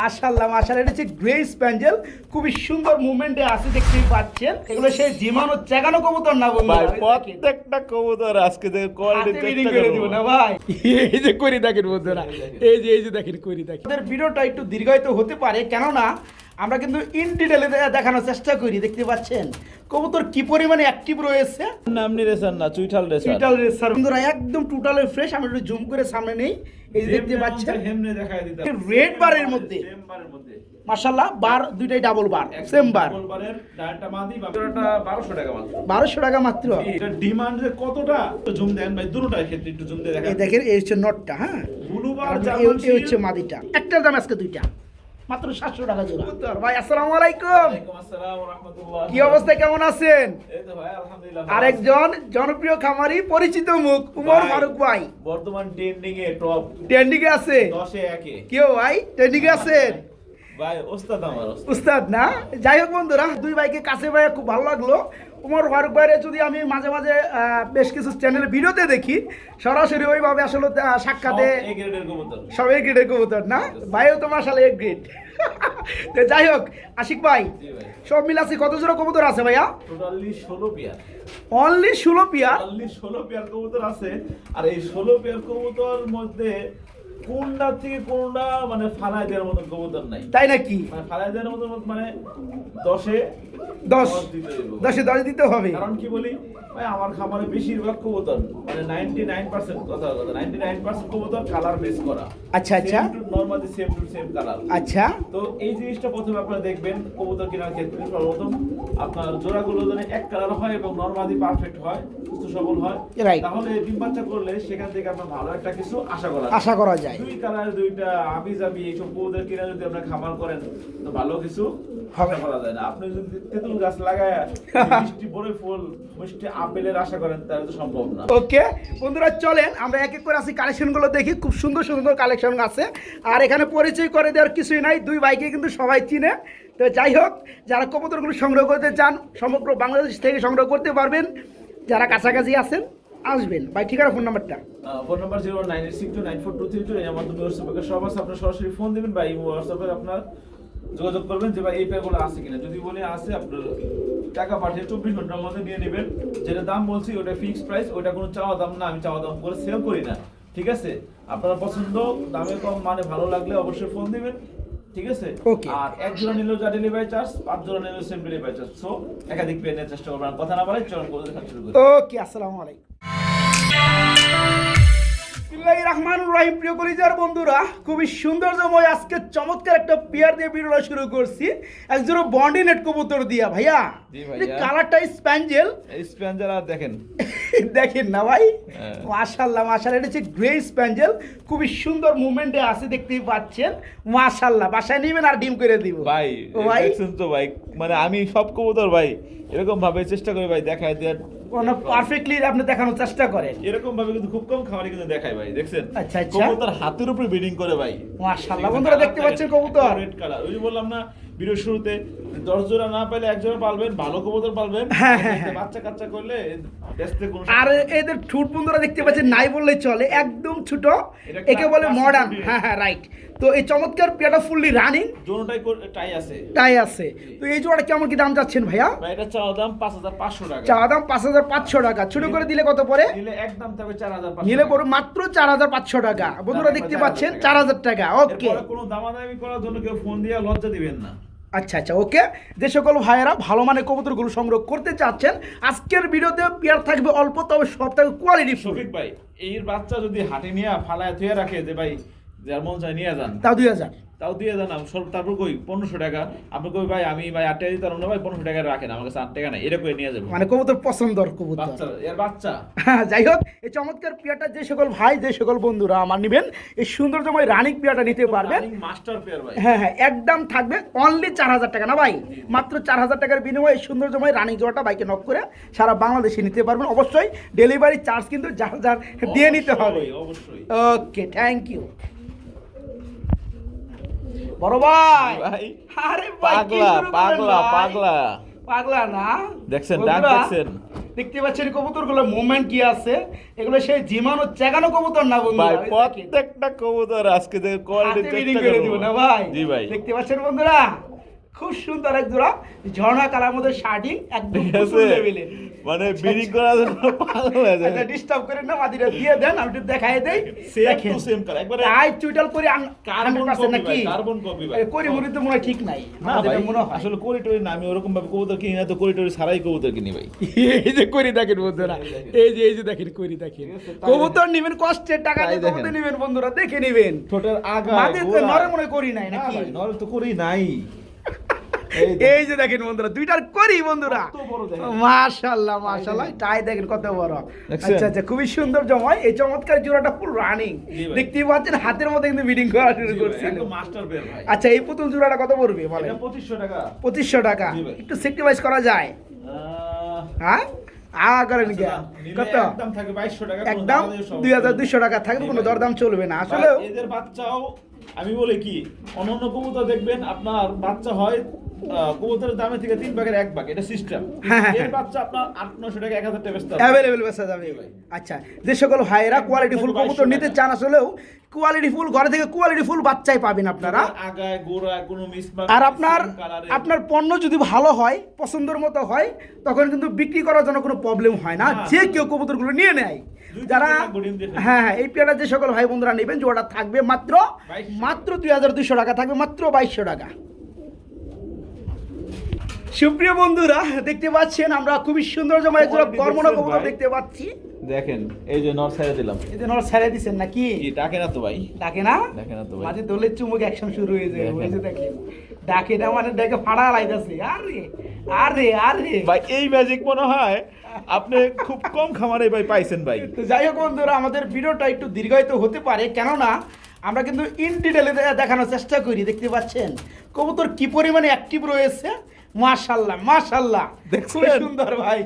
মাশাআল্লাহ মাশাআল্লাহ, এটা হচ্ছে গ্রে স্প্যাঞ্জেল, খুবই সুন্দর মুভমেন্টে আছে, দেখতেই পাচ্ছেন। এগুলো সেই জিমানো চেগানো কবুতর না বন্ধু, ভাই প্রত্যেকটা কবুতর আজকে কোয়ালিটি রিডিং করে দিব না ভাই। এই যে করি দেখেন বন্ধুরা, এই যে দেখেন করি দেখেন। আমাদের ভিডিওটা একটু দীর্ঘায়িত হতে পারে, কেননা আমরা কিন্তু ইন ডিটেলে দেখানোর চেষ্টা করি। দেখতে পাচ্ছেন কবুতর কি পরিমাণে অ্যাক্টিভ রয়েছে। নামনি রেসার না, চুইঠাল রেসার বন্ধুরা, একদম টোটালি ফ্রেশ। আমরা একটু জুম করে সামনে নেই, এই যে দেখতে পাচ্ছেন রেড বারের মধ্যে মাশাআল্লাহ, বার দুইটাই ডাবল বার, সেম বার। বারের ডালটা মাদি বারোটা 1200 টাকা মাত্র। 1200 টাকা মাত্র। এটা ডিমান্ড যে কতটা তো জুম দেন ভাই, দুটোটার ক্ষেত্রে একটু জুম দিয়ে দেখেন। এই দেখেন, এই হচ্ছে নটটা, হ্যাঁ ব্লু বার এই হচ্ছে মাদিটা। একটার দাম আজকে দুইটা মাত্র 700 টাকা জোড়া। ভাই আসসালামু আলাইকুম। ওয়ালাইকুম আসসালাম ওয়া রাহমাতুল্লাহ। কি অবস্থা, কেমন আছেন? এই তো ভাই আলহামদুলিল্লাহ। আরেকজন জনপ্রিয় খামারি, পরিচিত মুখ, উমর ফারুক ভাই বর্তমান ট্রেন্ডিং এ টপ ট্রেন্ডিং এ আছে। 10 এ 1 এ কেউ ভাই ট্রেন্ডিং এ আছেন? ভাই ওস্তাদ আমার ওস্তাদ। উস্তাদ না? যাই হোক বন্ধুরা, দুই ভাইকে কাছে ভাই খুব ভালো লাগলো। উমর ফারুক ভাইরে যদি আমি মাঝে মাঝে বেশ কিছু চ্যানেলে ভিডিওতে দেখি, সরাসরি ওইভাবে আসলে সাক্ষাতে এই গ্রেডের কবুতর সব এক গ্রেডের কবুতর না, ভাইও তো মাশাআল্লাহ এক গ্রেড। তো যাই হোক আশিক ভাই, জি ভাই, সব মিলে আছে কত জোড়া কবুতর আছে ভাইয়া? Totally 16 pair. Only 16 pair? Only 16 pair কবুতর আছে। আর এই 16 পেয়ার কবুতর মধ্যে কোনটা থেকে কোনটা মানে ফালাই দেওয়ার মতো কবুতর নাই। তাই নাকি? মানে ফালাই দেওয়ার মতো মানে 10 এ 10 দিতে হইব। 10-এ 10 দিতে হবে। কারণ কি বলি ভাই, আমার খামারে বেশিরভাগ কবুতর মানে 99% কথা 99% কবুতর কালার বেস করা। আচ্ছা আচ্ছা, normally same to same colour. আচ্ছা তো এই জিনিসটা প্রথমে আপনারা দেখবেন কবুতর কেনার ক্ষেত্রে। সর্বপ্রথম আপনার জোড়াগুলো যেন এক কালার হয় এবং নরমালি পারফেক্ট হয়, সুস্থ সবল হয়, Right. তাহলে ডিম বাচ্চা করলে সেখান থেকে আপনার ভালো একটা কিছু আশা করা যায়। দুই কালার দুইটা আবি জাবি এইসব কবুতর কিনা যদি আপনার খামার করেন তো ভালো কিছু হবে। আশা করা যায় না। আপনি যদি তেঁতুল গাছ লাগায় মিষ্টি বড়ই ফুল মিষ্টি আপেলের আশা করেন তাহলে তো সম্ভব না। ওকে বন্ধুরা, চলেন আমরা এক এক করে আসি, কালেকশনগুলো দেখি। খুব সুন্দর সুন্দর কালেকশন আছে, আর এখানে পরিচয় করে দেওয়ার কিছুই নাই, দুই ভাইকে কিন্তু সবাই চিনে। তো যাই হোক, যারা কবুতরগুলো সংগ্রহ করতে চান সমগ্র বাংলাদেশ থেকে সংগ্রহ করতে পারবেন। যারা কাছাকাছি আছেন আসবেন। ভাই ঠিকানা, ফোন নাম্বারটা? Phone number 09862944232। এই আমার তুমি হোয়াটসঅ্যাপে সব আছে, আপনারা সরাসরি ফোন দিবেন বা এই হোয়াটসঅ্যাপে আপনার যোগাযোগ করবেন যে ভাই এই পেয়ারগুলো আছে কিনা। যদি বলে আছে, আপনার টাকা পাঠিয়ে 24 ঘন্টার মধ্যে নিয়ে নেবেন। যেটা দাম বলছি ওটা ফিক্সড প্রাইস, ওটা কোনো চাওয়া দাম না, আমি চাওয়া দাম করে সেল করি না। ঠিক আছে, আপনার পছন্দ, দামে কম মানে ভালো লাগলে অবশ্যই ফোন দিবেন। ঠিক আছে, Okay. আর এক জোড়া নিলেও যা ডেলিভারি চার্জ, 5 জোড়া নিলেও সেম ডেলিভারি চার্জ। সো একাধিক পেয়ার নেওয়ার চেষ্টা করবেন। কথা না বলে চলুন করে দেখান শুরু করি। ওকে, আসসালামু আলাইকুম। বিসমিল্লাহির রহমানির রহিম। প্রিয় কলিজার বন্ধুরা, খুবই সৌন্দর্যময় আজকে চমৎকার একটা পেয়ার দিয়ে ভিডিওটা শুরু করছি, একজোড়া বন্ডি নেট কবুতর দিয়া। ভাইয়া জি ভাইয়া, কালারটা স্প্যাঞ্জেল, এই স্প্যাঞ্জার আর দেখেন দেখেন না ভাই, হ্যাঁ। মাশাআল্লাহ মাশাআল্লাহ, এটা হচ্ছে গ্রে স্প্যাঞ্জেল, খুবই সুন্দর মুভমেন্টে আছে, দেখতেই পাচ্ছেন। মাশাআল্লাহ, বাসায় নেবেন আর ডিম করে দিব ভাই। ও ভাই, দেখছেন তো ভাই, মানে আমি সব কবুতর ভাই এরকম ভাবে চেষ্টা করি ভাই দেখায় দেওয়ার, কোনো পারফেক্টলি আপনি দেখানোর চেষ্টা করেন। এরকম ভাবে কিন্তু খুব কম খামারে কিন্তু দেখায় ভাই। দেখছেন আচ্ছা আচ্ছা, কবুতর হাতের উপরে ব্রিডিং করে ভাই। মাশাআল্লাহ বন্ধুরা, দেখতে পাচ্ছেন কবুতর রেড কালার। ওই যে বললাম না ভিডিও শুরুতে, 10 জোড়া না পাইলে 1 জোড়া পালবেন, ভালো কবুতর পালবেন। হ্যাঁ, হ্যাঁ, হ্যাঁ। বাচ্চা কাচ্চা করলে দেখতে কোনো আর এদের ঠুট বন্ধুরা দেখতে পাচ্ছেন নাই বললেই চলে, একদম ছোট, এটা একে বলে classic মডার্ন। breed। হ্যাঁ হ্যাঁ, রাইট। তো এই চমৎকার পেয়ারটা ফুললি রানিং, জোনটাই টাই আছে। তাই আছে। তো এই জোড়া কেমন কি দাম যাচ্ছেন ভাইয়া? ভাই এটা চাওয়া দাম 5500 টাকা। চা দাম 5500 টাকা, ছোট করে দিলে কত পড়ে? নিলে একদম থাকবে 4500। নিলে পড়ে মাত্র 4500 টাকা। বন্ধুরা দেখতে পাচ্ছেন 4000 টাকা। ওকে, এরপরে কোনো দামাদামি করার জন্য কেউ ফোন দিয়ে লজ্জা দিবেন না। আচ্ছা আচ্ছা, ওকে। যে সকল ভাইয়েরা ভালো মানের কবুতরগুলো সংগ্রহ করতে চাচ্ছেন, আজকের ভিডিওতে পেয়ার থাকবে অল্প, তবে সব থাকবে কোয়ালিটি ফুল। শফিক ভাই, এর বাচ্চা যদি হাটে নিয়ে ফালায় থুয়ে রাখে যে ভাই যার মন চায় নিয়ে যান, তাও 2000। তাও দিয়ে যান। তারপর কই 1500 টাকা, আপনি কই ভাই আমি ভাই 8 টাকা দিতে পারবো না ভাই, 1500 টাকা রাখেন, আমার কাছে 8 টাকা নাই, এরকম নিয়ে যাবো। মানে কবুতর পছন্দর কবুতর, বাচ্চা এর বাচ্চা। হ্যাঁ, যাই হোক, এই চমৎকার পেয়ারটা যে সকল ভাই, যে সকল বন্ধুরা আমার নেবেন, এই সৌন্দর্যময় রানিং পেয়ারটা নিতে পারবেন। মাস্টার পেয়ার ভাই। হ্যাঁ হ্যাঁ, একদম থাকবে অনলি 4000 টাকা না ভাই, মাত্র 4000 টাকার বিনিময়ে এই সৌন্দর্যময় রানিং জোড়াটা বাইকে নক করে সারা বাংলাদেশে নিতে পারবেন। অবশ্যই ডেলিভারি চার্জ কিন্তু যার যার দিয়ে নিতে হবে। অবশ্যই। ওকে, থ্যাংক ইউ বড় ভাই। ভাই আরে ভাই, কি পাগলা শুরু করলেন পাগলা ভাই? পাগলা পাগলা না, দেখছেন ডাক বন্ধুরা, দেখছেন। দেখতে পাচ্ছেন কবুতরগুলো মোমেন্ট কি আছে, এগুলো সেই জিমানো চেগানো কবুতর না বন্ধুরা। ভাই ওই দেখেন। প্রত্যেকটা কবুতর আজকে কোয়ালিটি হাতে বিডিং করে দিব না ভাই। জি ভাই। দেখতে পাচ্ছেন বন্ধুরা খুব সুন্দর এক জোড়া ঝর্ণা কালার মধ্যে শার্টিং একদম ঠিক আছে, ফুল লেভেলে। মানে বিডিং করার জন্য পাগল হয়ে যায়। আচ্ছা ডিস্টার্ব করেন না, মাদিটা দিয়ে দেন, আমি একটু দেখাই দেই। সেম দেখেন টু সেম কালার একবারে তাই চুইটাল করে কার্বন 100% কপি নাকি ভাই, কার্বন কপি ভাই। করি মুড়ি তো মনে হয় ঠিক নাই না আমাদের ভাই, মনে হয়। আসলে করিডোরি না, আমি ওরকম ভাবে কবুতর কিনি না, তো করিডোরি ছাড়াই কবুতর কিনি ভাই। এই যে করি দেখেন বন্ধুরা, এই যে দেখেন করি দেখেন। ঠিক আছে, তাই কবুতর নিবেন কষ্টের টাকা দিয়ে, তাই দেখেন। কবুতর নিবেন বন্ধুরা দেখে নিবেন। ঠোঁটের আগা মাদের তো নরে মনে করি নাই নাকি? নর তো করি নাই। এই যে দেখেন বন্ধুরা দুইটার করি বন্ধুরা, কত বড় দেখেন। মাশাআল্লাহ মাশাআল্লাহ, টাই দেখেন কত বড়। দেখছেন? আচ্ছা আচ্ছা খুবই সুন্দর জমাই, এই চমৎকার জোড়াটা ফুল রানিং। জি ভাই। দেখতেই পাচ্ছেন হাতের মধ্যে কিন্তু বিডিং করা শুরু করছিল। একদম মাস্টার বের ভাই। আচ্ছা এই পুতুল জোড়াটা কত পড়বে বলেন? এটা 2500 টাকা। 2500 টাকা। জি ভাই। একটু সেক্রিফাইস করা যায়? হ্যাঁ করেন কি? কত? একদম থাকে 2200 টাকা। কোনো একদম দাম দিয়ে সব- 2200 টাকা থাকবে, জি কোনো ভাই। দরদাম চলবে না আসলে। ভাই, এদের বাচ্চাও আমি বলি কি, অন্যান্য কবুতর দেখবেন আপনার বাচ্চা হয় কবুতরের দামের থেকে 3 ভাগের 1 ভাগ, এটা সিস্টেম। হ্যাঁ, হ্যাঁ, এর হ্যাঁ। বাচ্চা আপনার 800-900 টাকা 1000 টাকা বেচতে হবে। অ্যাভেলেবেল বেচা যাবে। ভাই। আচ্ছা যে সকল ভাইয়েরা কোয়ালিটি ফুল কবুতর নিতে চান, আসলেও কোয়ালিটি ফুল ঘরে থেকে কোয়ালিটি ফুল বাচ্চাই পাবেন আপনারা। আগায় গোড়ায় কোনো মিসমার্ক, আর আপনার পণ্য যদি ভালো হয়, পছন্দের মতো হয়, তখন কিন্তু বিক্রি করার জন্য কোনো প্রবলেম হয় না, না। যে কেউ কবুতরগুলো নিয়ে নেয়। দুই যারা তিনটা লাগবে ডিম দিয়ে ফেলবে। হ্যাঁ এই পেয়ারা যে সকল ভাই বন্ধুরা নেবেন, জোড়াটা থাকবে মাত্র 2200 টাকা, থাকবে মাত্র 2200 টাকা। সুপ্রিয় বন্ধুরা দেখতে পাচ্ছেন আমরা খুবই সুন্দর জমা একজোড়া Quality কর্মনা দেখছেন কবুতর ভাই? দেখতে পাচ্ছি। দেখেন এই যে নর ছেড়ে দিলাম। এই যে নর ছেড়ে দিচ্ছেন নাকি? কি ডাকে না তো ভাই? ডাকে না? ডাকে না তো ভাই। মাঝে দোলের চুমুক অ্যাকশন শুরু হয়ে যায়, দেখেন। ওই যে দেখেন ডাকে না, মানে ডেকে ফাড়া লাইতাছে। আরে আরে আরে ভাই এই ম্যাজিক মনে হয় আপনি খুব কম খামারে ভাই পাইছেন ভাই। তো যাই হোক বন্ধুরা, আমাদের ভিডিওটা একটু দীর্ঘায়িত হতে পারে, কেননা আমরা কিন্তু ইন ডিটেলে দেখানোর চেষ্টা করি। দেখতে পাচ্ছেন কবুতর কি পরিমাণে অ্যাক্টিভ রয়েছে। মাশাআল্লাহ মাশাআল্লাহ, দেখছেন? খুবই সুন্দর ভাই।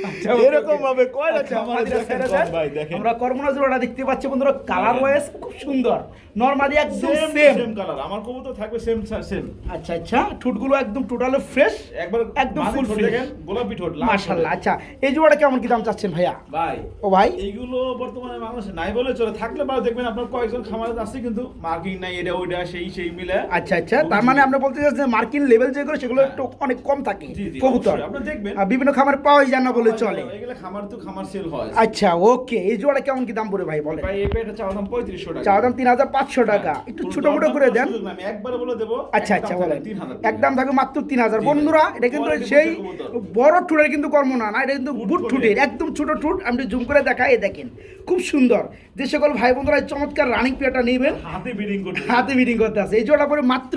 আচ্ছা, এরকম ভাবে কয়টা আচ্ছা, খামারে মাদিরা দেখেন ছেড়ে কম দেন। ভাই, দেখেন। আমরা কর্মনা জোড়াটা দেখতে পাচ্ছি বন্ধুরা, কালার ওয়াইজ খুব সুন্দর, নরমালি একদম সেম সেম। সেম কালার, আমার কবুতর থাকবে সেম সেম। আচ্ছা আচ্ছা, ঠোঁটগুলো একদম টোটালি ফ্রেশ, একবার একদম মাঝে full ঠোঁট fresh। দেখেন, গোলাপি ঠোঁট, লাল মাশাআল্লাহ। ঠোঁট। আচ্ছা এই জোড়াটা কেমন কি দাম চাচ্ছেন ভাইয়া? ভাই ও ভাই এইগুলো বর্তমানে বাংলাদেশে নাই বলে চলে, থাকলে ভালো দেখবেন আপনার কয়েকজন খামারে আছে কিন্তু মার্কিং নাই, এটা ওইটা সেই মিলে। আচ্ছা আচ্ছা, তার মানে আপনি বলতে চাচ্ছেন যে মার্কিন লেভেল যেগুলো সেগুলো একটু অনেক কম থাকে জি, জি, কবুতর, অবশ্যই। আপনি দেখবেন। আর বিভিন্ন খামার পাওয়াই যায় না বলে চলে। এগুলো খামার তো খামার সেল হয়। আচ্ছা ওকে, এই জোড়া কেমন কি দাম পড়ে ভাই বলেন? ভাই এই পেটা চাওয়া দাম 3500 টাকা। চাওয়া দাম 3500 টাকা, হ্যাঁ। একটু কোনো ছোট মোটো দরদাম করে করার দেন। সুযোগ নাই, আমি একবারে বলে দেবো। আচ্ছা একদম আচ্ছা থাকবে বলেন, 3000 একদম থাকবে মাত্র 3000। জি ভাই। বন্ধুরা এটা কিন্তু Quality সেই কবুতর। বড় ঠুটের কিন্তু কর্ম না, এটা কিন্তু বুট বুট ঠোঁটের। ঠুটের, একদম ছোট ঠুট। আমি জুম করে দেখাই, এই দেখেন খুব সুন্দর। যে সকল ভাই বন্ধুরা এই চমৎকার রানিং পেয়ারটা নেবেন, হাতে বিডিং করতে। হাতে বিডিং করতে আছে, এই জোড়া পরে মাত্র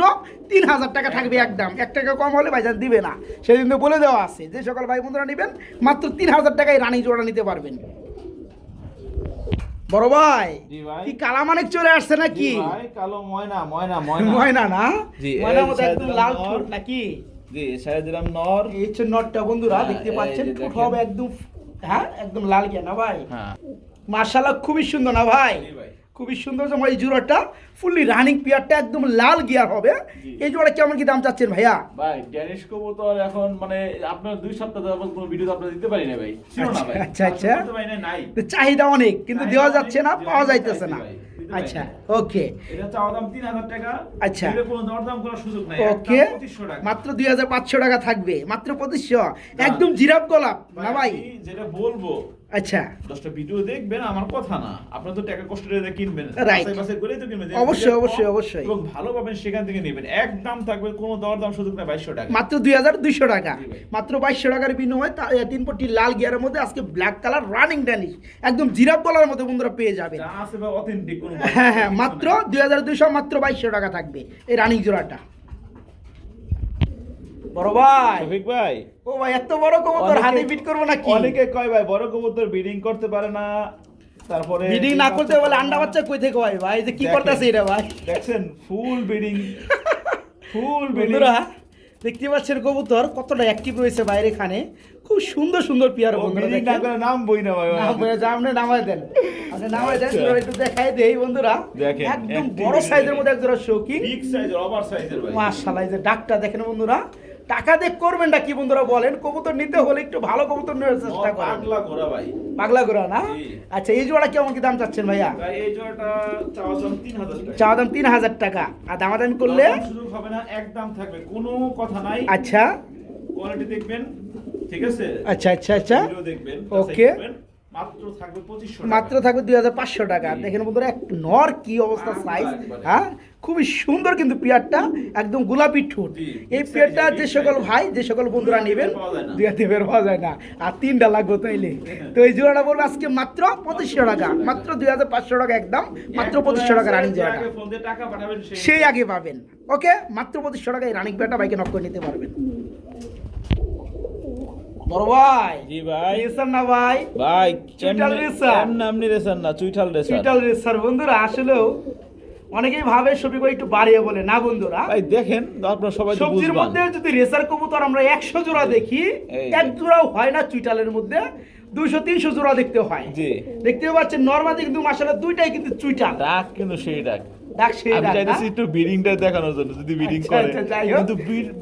3000 টাকা থাকবে একদম। 1 টাকা কম হলে ভাইজান দিবে না, সেদিন তো বলে দেওয়া আছে। যে সকল ভাই বন্ধুরা নেবেন মাত্র 3000 টাকায় রানিং জোড়া নিতে পারবেন। বড় ভাই জি ভাই। কি কালামানিক চলে আসছে নাকি? জি ভাই, কালো ময়না। ময়না না? জি, ময়নার এই মতো একদম সাইডে লাল নর। ঠোঁট নাকি? জি, ছেড়ে দিলাম নর। এই হচ্ছে নটটা বন্ধুরা, হ্যাঁ, দেখতে এই পাচ্ছেন যে ঠোঁট দেখেন। হবে একদম, হ্যাঁ একদম লাল গিয়া না ভাই? হ্যাঁ। মাশাআল্লাহ খুবই সুন্দর না ভাই? জি ভাই। খুবই সুন্দর জমা এই জোড়াটা, ফুললি রানিং পেয়ারটা একদম লাল গিয়ার হবে। জি। এই জোড়া কেমন কি দাম চাচ্ছেন ভাইয়া? ভাই ড্যানিশ কবুতর এখন মানে আপনার 2 সপ্তাহ ধরে কোনো ভিডিও তো আপনারা দিতে পারি না ভাই, ছিল না ভাই। আচ্ছা, আচ্ছা। করতে পারি না, নাই। তো চাহিদা অনেক কিন্তু চাহিদা দেওয়া অনেক, যাচ্ছে না, জি, পাওয়া আমি যাইতেছে চাইছি না। ভাই, দিতে আচ্ছা পারি ওকে এটা চাওয়া দাম 3000 টাকা। আচ্ছা। এটা কোনো দরদাম করার সুযোগ নাই, ওকে, একদম 2500 টাকা। মাত্র 2500 টাকা থাকবে, মাত্র 2500, একদম জিরাফ গোলাপ না ভাই? আমি যেটা বলবো, আচ্ছা 10টা ভিডিও দেখবেন, আমার কথা না, আপনারা তো টাকা কষ্ট করে কিনবেন, Right. বাছাই করেই তো কিনবেন। অবশ্যই, যেটা কম অবশ্যই, অবশ্যই। এবং ভালো পাবেন সেখান থেকে নেবেন। একদম থাকবে, কোনো দরদাম সুযোগ নাই, 2200 টাকা। মাত্র 2200 টাকা, জি ভাই। মাত্র 2200 টাকার বিনিময়ে 3 পট্টি লাল গিয়ারের মধ্যে আজকে ব্ল্যাক কালার রানিং ড্যানিশ একদম জিরাফ গলার মধ্যে বন্ধুরা পেয়ে যাবেন। যা আছে বা অথেন্টিক কোনো হ্যাঁ হ্যাঁ, মাত্র 2200, মাত্র 2200 টাকা থাকবে এই রানিং জোড়াটা। বড় ভাই, শফিক ভাই, ও ভাই এত বড় কবুতর হাতে বিট করবো নাকি? অনেকে কয় ভাই বড় কবুতর ব্রিডিং করতে পারে না, তারপরে বিডিং না করতে বলে আন্ডা বাচ্চা কই থেকে হয় ভাই? যে কি দেখেন। করতেছে এটা ভাই? দেখছেন ফুল ব্রিডিং, ফুল ব্রিডিং। বন্ধুরা দেখতে পাচ্ছেন কবুতর কতটা অ্যাক্টিভ রয়েছে বাইরে, এখানে খুব সুন্দর সুন্দর পেয়ার বন্ধুরা ব্রিডিং না দেখেন। করে নাম বই না ভাই। নাম বলে যা, আপনি নামায় দেন, আপনি নামায় দেন, আচ্ছা। জোড়া একটু দেখাই দেই বন্ধুরা। দেখেন, একদম active বড় breed সাইজের দেখেন। মধ্যে এক জোড়া শৌখিন। বিগ সাইজের, ওভার সাইজের ভাই। মাশাআল্লাহ, এই যে ডাকটা দেখেন বন্ধুরা, টাকা দিয়ে করবেনটা কি বন্ধুরা বলেন? কবুতর নিতে হলে একটু ভালো কবুতর নেওয়ার চেষ্টা করেন। পাগলা ঘোড়া ভাই। পাগলা ঘোড়া না? জি। আচ্ছা, এই জোড়া কেমন কি দাম চাচ্ছেন ভাইয়া? ভাই এই জোড়াটা চাওয়া দাম 3000 টাকা। চাওয়া দাম 3000 টাকা, আর দামাদামি করলে? দরদাম সুযোগ হবে না, একদম থাকবে, কোনো কথা নাই। আচ্ছা কোয়ালিটি দেখবেন, ঠিক আছে? আচ্ছা আচ্ছা আচ্ছা, ভিডিও দেখবেন, ওকে। যাচাই করবেন। মাত্র থাকবে 2500 টাকা। মাত্র থাকবে 2500 টাকা। জি। দেখেন বন্ধুরা, এক নর কি অবস্থা, পাগলা সাইজ, একবারে। হ্যাঁ খুবই সুন্দর কিন্তু পেয়ারটা, একদম গোলাপি ঠোঁট। জি, এই big পেয়ারটা size, যে big সকল size। ভাই, যে সকল বন্ধুরা দুই নেবেন, হাতে পাওয়া যায় না। 2 হাতে বের পাওয়া যায় না, আর 3টা লাগবে তাইলে। তো এই জোড়াটা বলবো আজকে মাত্র 2500 টাকা, মাত্র 2500 টাকা একদম, মাত্র 2500 টাকা রানিং যে জোড়াটা। আগে ফোন দিয়ে টাকা পাঠাবেন সেই আগে পাবেন। ওকে, মাত্র 2500 টাকা এই রানিং পেয়ারটা বাইকে নক করে নিতে পারবেন। বড় ভাই, জি ভাই। রেসার না ভাই? ভাই চুইটাল রেসার। এমনি রেসার না, চুইটাল রেসার। চুইটাল রেসার বন্ধুরা, আসলেও অনেকেই ভাবে শফিক ভাই একটু বাড়িয়ে বলে, না বন্ধুরা। ভাই দেখেন, আপনারা সবাই তো সবজির বুঝবেন। মধ্যে যদি রেসার কবুতর আমরা 100 জোড়া দেখি, এই এক জোড়াও হয় না চুইটালের মধ্যে, 200-300 জোড়া দেখতে হয়। জি। দেখতে পাচ্ছেন নরমালি কিন্তু মাশাআল্লাহ দুইটাই কিন্তু চুইটাল। ডাক কিন্তু সেই ডাক। ডাক সেই আমি ডাক, চাইতেছি না? একটু বিডিংটা দেখানোর জন্য, যদি বিডিং আচ্ছা, করে। আচ্ছা, যাই হোক। কিন্তু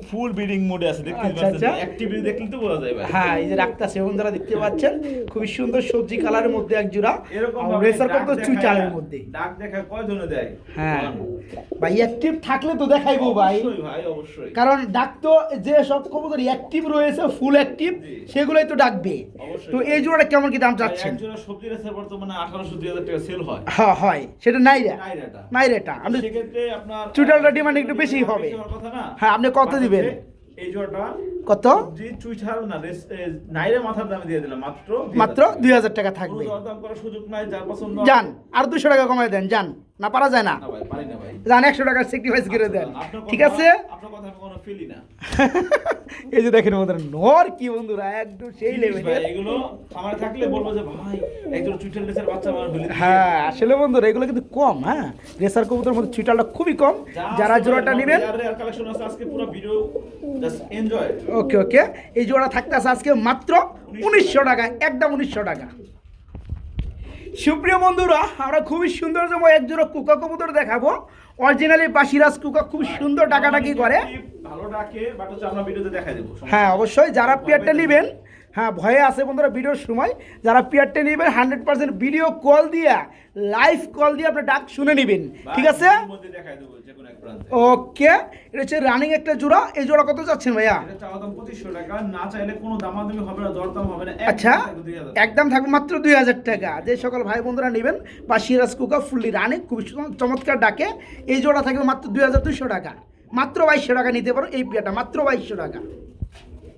ফুল বিডিং মোডে আছে, দেখতে আচ্ছা, পাচ্ছেন। আচ্ছা। অ্যাক্টিভিটি দেখলে তো বোঝা যায় ভাই। হ্যাঁ, এই যে রাখতাছে বন্ধুরা, দেখতে পাচ্ছেন খুবই সুন্দর সবজি কালারের মধ্যে এক জোড়া, এরকম আর ভাবে রেসার ডাক কবুতর দেখায়, চুইটালের মধ্যে। ডাক দেখা কয়জনে দেয়? হ্যাঁ ভাই, অ্যাক্টিভ থাকলে তো দেখাইবো ভাই, অবশ্যই ভাই, অবশ্যই। কারণ ডাক তো যে সব কবুতর অ্যাক্টিভ রয়েছে, ফুল অ্যাক্টিভ, জি। সেগুলোই তো ডাকবে। অবশ্যই। তো এই জোড়াটা কেমন কি দাম ভাই, চাচ্ছেন? এক জোড়া সবজি রেসার বর্তমানে 1800-2000 টাকা সেল হয়। হ্যাঁ হয়, সেটা নাই রে, নাইরাটা। নাই রেটা। আপনি সেক্ষেত্রে আপনার চুইটালটা ডিমান্ড একটু বেশি হবে। হওয়ার কথা না। হ্যাঁ, আপনি কত বাট দিবেন? হচ্ছে এই জোড়াটা কত? সবজি চুইঠাল না, নাইরে মাথার দামে দিয়ে দিলাম মাত্র মাত্র 2000 টাকা থাকবে। কোনো দরদাম করার সুযোগ নাই, যার পছন্দ যান, আর 200 টাকা কমায় দেন, যান, না পারা যায় না? না ভাই, পারি না ভাই। যান, 100 টাকা স্যাক্রিফাইস করে দেন, আপনার ঠিক কথা- আছে? আপনার কথা আমি কোনো ফিলি না। এই যে দেখেন বন্ধুরা, নর কি বন্ধুরা, একদম সেই জিনিস লেভেলের। ভাই, এগুলো আমার থাকলে বলবো যে ভাই একজন চুইঠাল রেসার বাচ্চা আমার ফেলে দিয়েছে। হ্যাঁ আসলে বন্ধুরা, এগুলো কিন্তু কম। হ্যাঁ, রেসার কবুতরের মধ্যে চুইটালটা খুবই কম। যারা জোড়াটা নেবেন, কালেকশন আছে আজকে, পুরো ভিডিও জাস্ট এনজয়। ওকে ওকে, এই জোড়া থাকতেছে আজকে মাত্র 1900 টাকা, একদম 1900 টাকা। সুপ্রিয় বন্ধুরা, আমরা খুবই সুন্দরতম এক জোড়া কুকা কবুতর দেখাবো। অরিজিনালি বাসিরাজ কুকা, খুব সুন্দর ডাকাডাকি করে। ভালো ডাকে, বাট হচ্ছে আমরা ভিডিওতে দেখাই দেবো। হ্যাঁ অবশ্যই, যারা পেয়ারটা নেবেন, হ্যাঁ ভয়ে আছে বন্ধুরা ভিডিওর সময়, যারা পেয়ারটা নেবেন 100% ভিডিও কল দিয়ে, লাইভ কল দিয়ে আপনার ডাক শুনে নেবেন, ঠিক আছে? মধ্যে দেখাই দেবো যে কোনো এক প্রান্তে। ওকে, এটা হচ্ছে রানিং একটা জোড়া। এই জোড়া কত যাচ্ছেন ভাইয়া? এটা চাওয়া দাম 2500 টাকা, না চাইলে কোনো দামাদামি হবে না, দরদাম হবে না। আচ্ছা, একদম 2000 টাকা। একদম থাকবে মাত্র 2000 টাকা। যে সকল ভাই বন্ধুরা নেবেন বা সিরাজ কুকা ফুললি রানিং, খুব চমৎকার ডাকে, এই জোড়া থাকবে মাত্র 2200 টাকা, মাত্র 2200 টাকা নিতে পারো এই পেয়ারটা, মাত্র 2200 টাকা।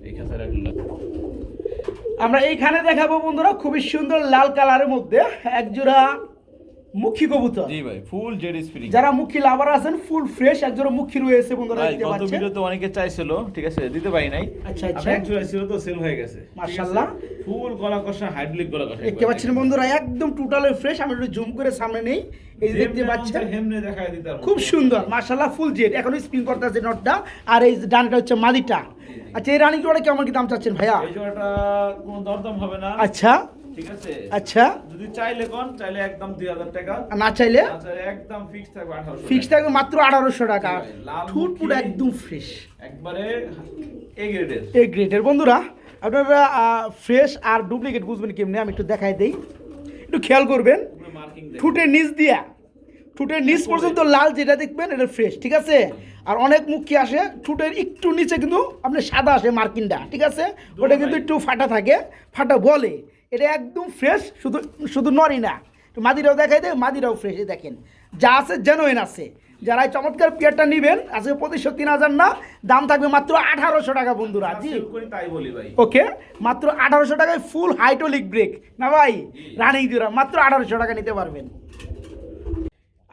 এই খাঁচা রাখলাম। আমরা এইখানে দেখাবো বন্ধুরা খুবই সুন্দর লাল কালারের মধ্যে এক জোড়া মুখী কবুতর। জি ভাই, ফুল জেড স্প্রিং। যারা মুখী লাভার আছেন, ফুল ফ্রেশ এক জোড়া মুখী রয়েছে বন্ধুরা, ভাই দেখতে গত পাচ্ছেন। ভিডিওতে অনেকে চাইছিল, ঠিক আছে, দিতে পারি নাই। আচ্ছা, আচ্ছা। আপনার একজোড়া ছিল তো, সেল হয়ে গেছে। ঠিক আছে? মাশাআল্লাহ। ফুল গলা কষা, হাইড্রোলিক গলা কষা। দেখতে পাচ্ছেন বন্ধুরা, একদম টোটালি ফ্রেশ। আমি একটু জুম করে সামনে নেই, এই যে দেখতে পাচ্ছেন, হেমনে দেখায় দিতে খুব সুন্দর মাশাআল্লাহ, ফুল জেড। এখন স্পিন করতেছে নটটা, আর এই ডানটা হচ্ছে মাদিটা। আচ্ছা, এই রানী জোড়া কেমন কি দাম চাচ্ছেন ভাইয়া? এই জোড়াটা কোনো দরদাম হবে না, আচ্ছা ঠিক আছে? আচ্ছা, যদি চাইলে চাইলে একদম 2000 টাকা, না চাইলে না চাইলে একদম ফিক্স থাকবে 1800 ফিক্স থাকবে মাত্র 1800 টাকা। জি ভাই, লাল ঠুট পুরো মুখী। একদম ফ্রেশ, একবারে এ গ্রেডের। এই গ্রেডের বন্ধুরা। আপনারা ফ্রেশ আর ডুপ্লিকেট বুঝবেন কেমনি, আমি একটু দেখাই দেই, একটু খেয়াল করবেন। পুরো মার্কিং দেখেন। ঠুটের নিচ দিয়া, ঠুটের নিচ পর্যন্ত লাল যেটা দেখবেন এটা ফ্রেশ, ঠিক আছে? আর অনেক মুখী আসে ঠুটের একটু নিচে কিন্তু আপনার সাদা আসে মার্কিনটা, ঠিক আছে? ওটা কিন্তু একটু ফাটা থাকে, ফাটা বলে। এটা একদম ফ্রেশ, শুধু শুধু নরি না, একটু মাদিরাও দেখাই দেয়, মাদিরাও ফ্রেশ। দেখেন যা আছে জেনুইন আছে। যারা এই চমৎকার পেয়ারটা নেবেন, আজকে 2500-3000 না, দাম থাকবে মাত্র 1800 টাকা বন্ধুরা। জি সেল করি তাই বলি ভাই। ওকে, মাত্র 1800 টাকায় ফুল হাইড্রোলিক ব্রেক না ভাই, রানিং জোড়া মাত্র 1800 টাকা নিতে পারবেন।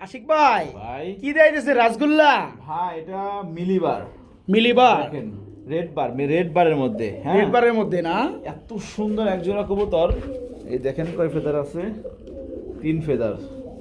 আশিক ভাই, ভাই কি দেয় দিয়েছে রাসগোল্লা? ভাই এটা মিলিবার। মিলিবার, দেখেন রেড বারের মধ্যে, হ্যাঁ, রেড বারের মধ্যে না? এত সুন্দর এক জোড়া কবুতর। এই দেখেন কয় ফেদার আছে, 3 ফেদার।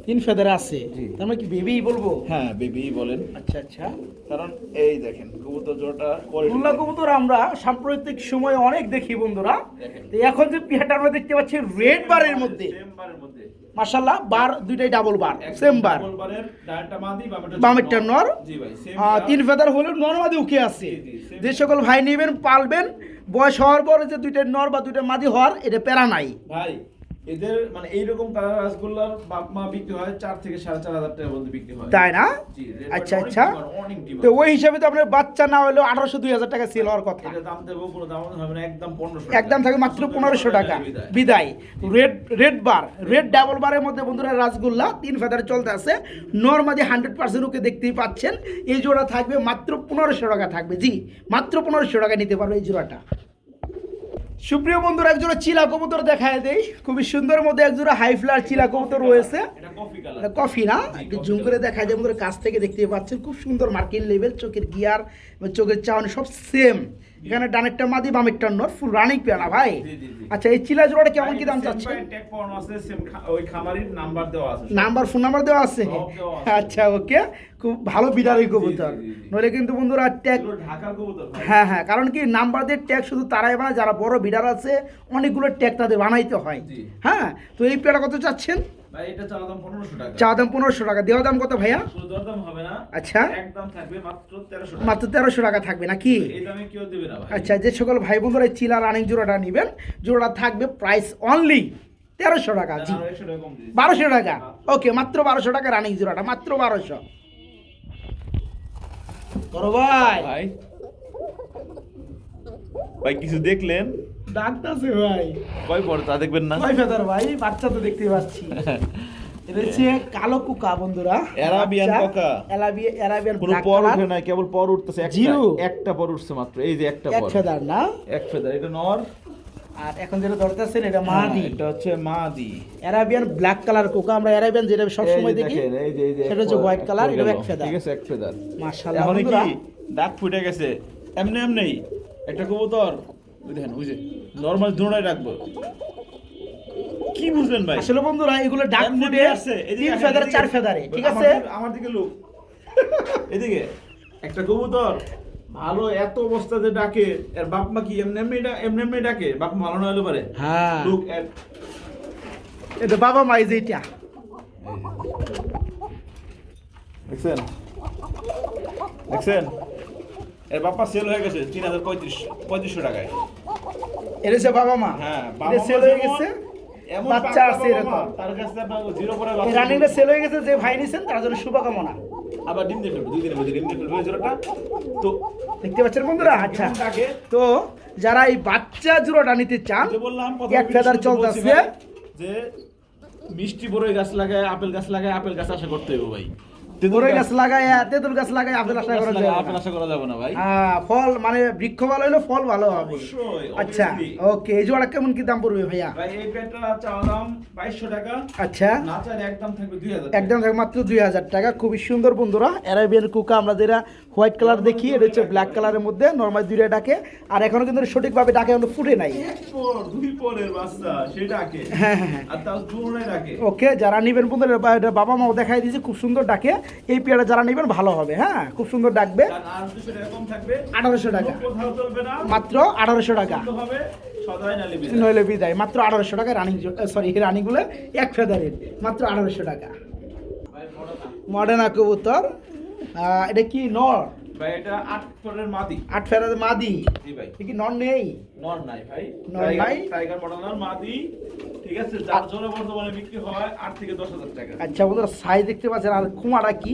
3 ফেদার আছে, জি। তার মানে কি বেবি বলবো? হ্যাঁ, বেবি বলেন, আচ্ছা আচ্ছা। কারণ এই দেখেন কবুতর জোড়াটা খুলনা কবুতর আমরা সাম্প্রতিক সময় অনেক দেখি বন্ধুরা। দেখেন। তো এখন যে পেয়ারটা আমরা দেখতে পাচ্ছি রেড বারের মধ্যে, সেম বারের মধ্যে। মাশাআল্লাহ বার দুইটাই ডাবল বার সেম বার ডাবল বারের ডানটা মাদি বামেরটা নর জি ভাই সেম 3 ফেদার হলেও নরমাদি উকে আছে জি, same। যে সকল ভাই নেবেন পালবেন বয়স হওয়ার পরে যে দুইটা নর বা দুইটা মাদি হওয়ার এটা প্যারা নাই ভাই এদের মানে এইরকম কালার রাসগোল্লার বাপ মা বিক্রি হয় 4 থেকে 4.5 টাকা পর্যন্ত বিক্রি হয় তাই না জি red আচ্ছা bird আচ্ছা অনেক demand। তো ওই হিসাবে তো আপনার বাচ্চা না হলেও 1800-2000 টাকা সেল হওয়ার কথা এটা দাম দেবো কোনো দাম হবে না একদম 1500 একদম থাকে মাত্র 1500 টাকা বিদায় রেড ডাবল বারের মধ্যে বন্ধুরা রাসগোল্লা 3 ফেদার চলতে আছে নরমালি 100% ওকে দেখতেই পাচ্ছেন এই জোড়া থাকবে মাত্র 1500 টাকা থাকবে জি মাত্র 1500 টাকা নিতে পারবে এই জোড়াটা সুপ্রিয় বন্ধুরা এক জোড়া চিলা কবুতর দেখায় দেই খুবই সুন্দর মধ্যে এক জোড়া হাই ফ্লার চিলা কবুতর রয়েছে এটা কফি কালার এটা কফি না একটু জুম করে দেখায় দেয় বন্ধুরা কাছ থেকে দেখতে পাচ্ছেন খুব সুন্দর মার্কিং লেভেল চোখের গিয়ার চোখের চাউনি সব সেম এখানে ডানেরটা মাদি বামেরটা নর ফুল রানিং পেয়ানা ভাই জি, জি, জি। আচ্ছা এই চিলা জোড়াটা কেমন কি দাম চাচ্ছে ট্যাগ পাওয়ানো আছে সেম ওই খামারির নাম্বার দেওয়া আছে নাম্বার ফোন নাম্বার দেওয়া আছে সব দেওয়া আছে। আচ্ছা ওকে খুব ভালো বিডারি কবুতর জি, জি, জি। নইলে কিন্তু বন্ধুরা ট্যাগ এগুলো ঢাকার কবুতর ভাই। হ্যাঁ কারণ কি নাম্বার দিয়ে ট্যাগ শুধু তারাই বানায় যারা বড় বিডার আছে অনেকগুলো ট্যাগ তাদের বানাইতে হয় জি। হ্যাঁ তো এই পেয়ারা কত চাচ্ছেন ভাই এটা চাওয়া দাম 1500 টাকা চা দাম 1500 টাকা দেওয়া দাম কত ভাইয়া শুধু দরদাম হবে না আচ্ছা একদম থাকবে মাত্র 1300 টাকা মাত্র 1300 টাকা থাকবে নাকি এই দামে কেউ দেবে না ভাই আচ্ছা যে সকল ভাই বন্ধুরা এই চিলা রানিং জোড়াটা নেবেন জোড়াটা থাকবে প্রাইস অনলি 1300 টাকা জি আর 100 টাকা কম দিয়েছি 1200 টাকা ওকে মাত্র 1200 টাকা রানিং জোড়াটা মাত্র 1200 বড় ভাই ভাই ভাই কিছু দেখলেন ডাকতাছে ভাই কয় পর তা দেখবেন না কয় ফেদার ভাই বাচ্চা তো দেখতে পাচ্ছি এটা হচ্ছে কালো কুকা বন্ধুরা Arabian কোকা। অ্যারাবিয়ান কোনো পর উঠে নাই কেবল পর উঠতেছে জিরো। একটা পর উঠছে মাত্র এই যে একটা এক পর ফেদার না এক ফেদার এটা নর আর এখন যেটা ধরতেছেন এটা মাদি এটা হচ্ছে মাদি অ্যারাবিয়ান ব্ল্যাক কালার কোকা আমরা অ্যারাবিয়ান যেটা সব সময় এই যে দেখি দেখেন, এই যে সেটা হচ্ছে হোয়াইট কালার এটা এক ফেদার ঠিক আছে এক ফেদার মাশাআল্লাহ এখন বন্ধুরা কি দাগ ফুটে গেছে এমনি এমনি একটা কবুতর ওই দেখেন ওই যে নরমাল ধুনায় রাখবো কি বুঝলেন ভাই আসলে বন্ধুরা এগুলো ডাক এমনি ফুটে আসছে, এদিকে তিন আসেন, ফেদার এদিকে। 4 ফেদারে ঠিক আমার আছে দিকে- আমার দিকে লোক এদিকে একটা কবুতর ভালো এত অবস্থাতে ডাকে এর বাপ মা কি এমনি এমনি ডাকে বাপ মা ভালো না হলে পারে হ্যাঁ লোক এটা বাবা মাই যেটা দেখছেন দেখছেন এর বাপ্পা সেল হয়ে গেছে 3500 টাকায় এটা হচ্ছে বাবা মা হ্যাঁ এটা সেল হয়ে গেছে এমন বাচ্চা পাগলা আছে বাবা এরকম মা, তার কাছে আপনার জিরো করে এই বাচ্চা রানিংটা সেল হয়ে গেছে যে ভাই নিছেন তার জন্য শুভকামনা আবার ডিম দিয়ে ফেলবে 2 দিনের মধ্যে ডিম দিয়ে ফেলবে ওই জোড়াটা তো দেখতে পাচ্ছেন বন্ধুরা আচ্ছা কেমন ডাকে তো যারা এই বাচ্চা জোড়াটা নিতে চান যে বললাম এক ফেদার চলতেছে যে মিষ্টি বড়ই গাছ লাগায় আপেল গাছ লাগায় আপেল গাছ আশা করতে হবে ভাই বড়ই গাছ লাগায় তেঁতুল গাছ লাগায় আপেল আশা করা যায় আপেল আশা করা যাবে না ভাই ফল মানে বৃক্ষ ভালো হলে ফল ভালো হবে অবশ্যই, আচ্ছা obviously। ওকে এই জোড়া কেমন কি দাম পড়বে ভাইয়া ভাই এই পেটটা চাওয়া দাম 2200 টাকা আচ্ছা না চাইলে একদম থাকবে 2000 একদম থাকে মাত্র 2000 টাকা খুবই সুন্দর বন্ধুরা অ্যারাবিয়ান কুকা আমরা যেটা হোয়াইট কালার দেখি এটা হচ্ছে ব্ল্যাক কালারের মধ্যে নর্মাল দুইটা ডাকে আর এখনো কিন্তু সঠিকভাবে ডাকে এখনো ফুটে নাই এক পর দুই পরের বাচ্চা সেটা ডাকে হ্যাঁ হ্যাঁ হ্যাঁ আর তাও জোরে ডাকে ওকে যারা নেবেন বন্ধুরা এটা বাবা মাও দেখাই দিয়েছে খুব সুন্দর ডাকে এই পেয়ারা যারা নেবেন ভালো হবে হ্যাঁ খুব সুন্দর ডাকবে আর 200 টাকা কম থাকবে 1800 টাকা কোথাও চলবে না মাত্র 1800 টাকা সুন্দর হবে সদাই নালে বিদায়। নইলে বিদায় মাত্র 1800 টাকা রানিং সরি রানিংগুলো এক ফেদারের মাত্র 1800 টাকা ভাই বড় না মডার্না কবুতর এটা কি নর ভাই এটা 8 পরের মাদি 8 ফেদারের মাদি জি ভাই এটা কি নর নেই নর নাই ভাই নর নাই? টাইগার মডেলের মাদি ঠিক আছে যার জন্য বর্তমানে বিক্রি হয় 8 থেকে 10000 টাকা আচ্ছা বন্ধুরা সাইজ দেখতে পাচ্ছেন আর কুমাটা কি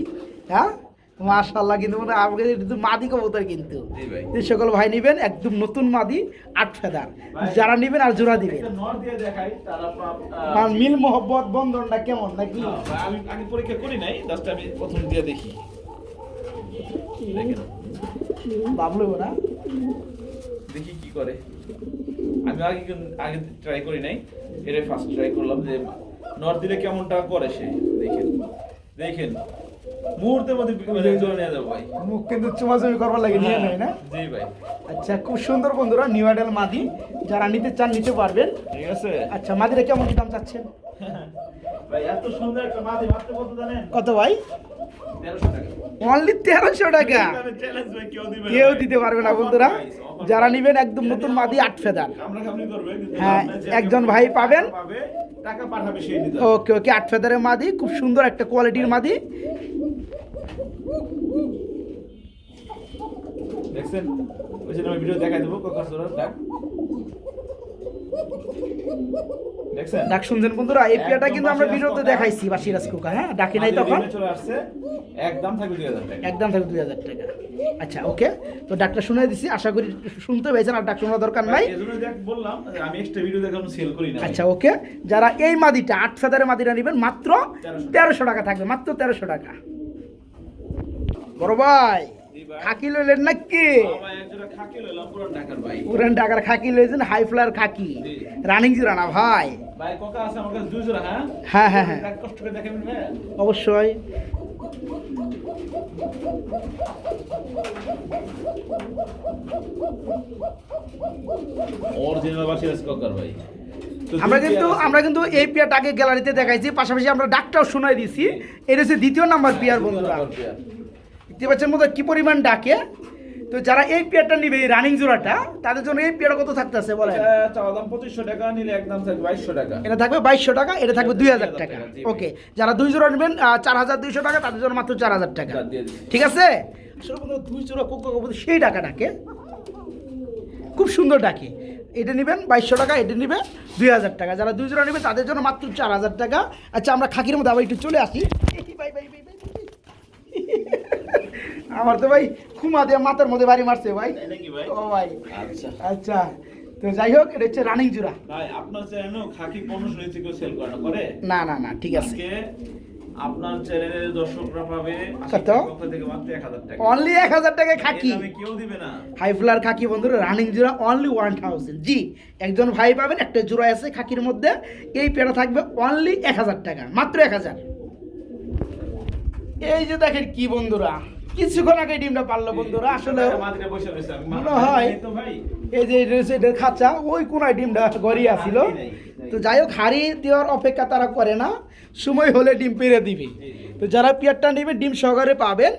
হ্যাঁ মাশাআল্লাহ কিন্তু বন্ধুরা আমাকে কিন্তু মাদি কবুতর কিন্তু জি ভাই যে সকল ভাই নেবেন একদম নতুন মাদি 8 ফেদার যারা নেবেন আর জোড়া দিবেন একটা নর দিয়ে দেখাই তারা আর মিল মোহব্বত বন্ধনটা কেমন নাকি আমি আগে পরীক্ষা করি নাই জাস্ট আমি প্রথম দিয়ে দেখি দেখেন বাবলু না দেখি কি করে আমি আগে ট্রাই করি নাই এটা ফার্স্ট ট্রাই করলাম যে নর দিলে কেমনটা করে সে দেখেন দেখেন মুহূর্তের মধ্যে জোরে নিয়ে যাবো ভাই মুখ কিন্তু চুমাচুমি করবার লাগে নিয়ে নেয় না জি ভাই আচ্ছা খুব সুন্দর বন্ধুরা নিউ আইডাল মাদি যারা নিতে চান নিতে পারবেন ঠিক আছে আচ্ছা মাদিরা কেমন কি দাম চাচ্ছেন ভাই এত সুন্দর একটা মাদি মাত্র কত জানেন কত ভাই 1300 টাকা। অনলি 1300 টাকা। আমি চ্যালেঞ্জ ভাই কেউ দিতে পারবে না বন্ধুরা। যারা নিবেন একদম নতুন মাদি 8 ফেদার। খামরাখামনি করবে কিন্তু হ্যাঁ, আপনার যে একজন ভাই পাবেন। পাবে, টাকা পাঠাবে সেই নিতে হবে। ওকে ওকে, 8 ফেদারের মাদি, খুব সুন্দর একটা কোয়ালিটির মাদি। দেখছেন, ওই জন্য আমি ভিডিও দেখাই দেবো ককাসুরার ডাক। দেখছেন, ডাক শুনছেন বন্ধুরা, এই পেয়ারটা কিন্তু আমরা ভিডিওতে দেখাইছি বা সিরাজ কুকা। হ্যাঁ, ডাকি নাই তখন। চলে আসছে, একদম থাকবে 2000 টাকা। একদম থাকবে 2000 টাকা। আচ্ছা ওকে, তো ডাকটা শুনে দিছি, আশা করি শুনতে পেয়েছেন, আর ডাক শোনার দরকার নাই। এজন্য দেখ বললাম যে আমি এক্সট্রা ভিডিও দেখানো সেল করি না। আচ্ছা ওকে, যারা এই মাদিটা 8 ফেদারের মাদিটা নেবেন মাত্র 1300 টাকা থাকবে, মাত্র 1300 টাকা। বড় ভাই, জি ভাই। খাকি লইলেন নাকি? আমার একজোড়া খাকি লইলাম পুরান ঢাকার ভাই। পুরান টাকার খাকি লইছেন, হাই ফ্লায়ার খাকি, জি। রানিং জিরা না ভাই? ভাই কোকা আছে আমার কাছে 2 জোড়া। হ্যাঁ হ্যাঁ হ্যাঁ হ্যাঁ, এক কষ্ট করে দেখাবেন ভাই। অবশ্যই। অরিজিনাল বাসিরাজ কোকার ভাই। তো আমরা কিন্তু এই পেয়ারটা আগে গ্যালারিতে দেখাইছি, পাশাপাশি আমরা ডাকটাও শোনাই দিছি। এটা হচ্ছে দ্বিতীয় নাম্বার পেয়ার বন্ধুরা। দেখতে পাচ্ছেন মতো কি পরিমাণ ডাকে। তো যারা এই পেয়ারটা নিবে, এই রানিং জোড়াটা, তাদের জন্য এই পেয়ারটা কত থাকতেছে বলেন? চাওয়া দাম 2500 টাকা, নিলে একদম থাকবে 2200 টাকা। এটা থাকবে 2200 টাকা, এটা থাকবে 2000 টাকা। জি। ওকে, যারা 2 জোড়া নেবেন 4200 টাকা, তাদের জন্য মাত্র 4000 টাকা। দিয়ে দিচ্ছি। ঠিক আছে? আসলে বন্ধুরা 2 জোড়া কোকা সেই টাকা ডাকে, খুব সুন্দর ডাকে। এটা নেবেন 2200 টাকা, এটা নেবে 2000 টাকা। যারা 2 জোড়া নেবে তাদের জন্য মাত্র 4000 টাকা। আচ্ছা, আমরা খাকির মধ্যে আবার একটু চলে আসি। আমার তো ভাই খুমা দিয়ে মাথার মধ্যে বাড়ি মারছে ভাই। তাই নাকি ভাই? ও ভাই, আচ্ছা আচ্ছা, তো যাই হোক, এটা হচ্ছে রানিং জোড়া। ভাই, আপনার চ্যানেলেও খাকি পণ্য শুনেছি কেউ সেল করে না, করে? না না না, ঠিক আছে। আজকে আপনার চ্যানেলের দর্শকরা পাবে কত? পক্ষ থেকে মাত্র 1000 টাকা। অনলি 1000 টাকায় খাকি, এই দামে কেউ দিবে না। হাই ফ্লার খাকি বন্ধুরা, রানিং জোড়া অনলি 1000। জি, একজন ভাই পাবেন, একটা জোড়া আছে খাকির মধ্যে। এই পেয়ারা থাকবে অনলি 1000 টাকা, মাত্র 1000। এই যে দেখেন কি বন্ধুরা, কিছুক্ষণ আগে ডিমটা পারলো বন্ধুরা। আসলে মাঝে বসে রয়েছে, আমি মনে হয় তো ভাই এই যে এটার খাঁচা ওই কোনায় ডিমটা গড়িয়ে আসিল। তো যাই হোক, হাড়ি দেওয়ার অপেক্ষা তারা করে না, সময় হলে ডিম পেরে দিবে। তো যারা পেয়ারটা নেবে ডিম সহকারে পাবেন।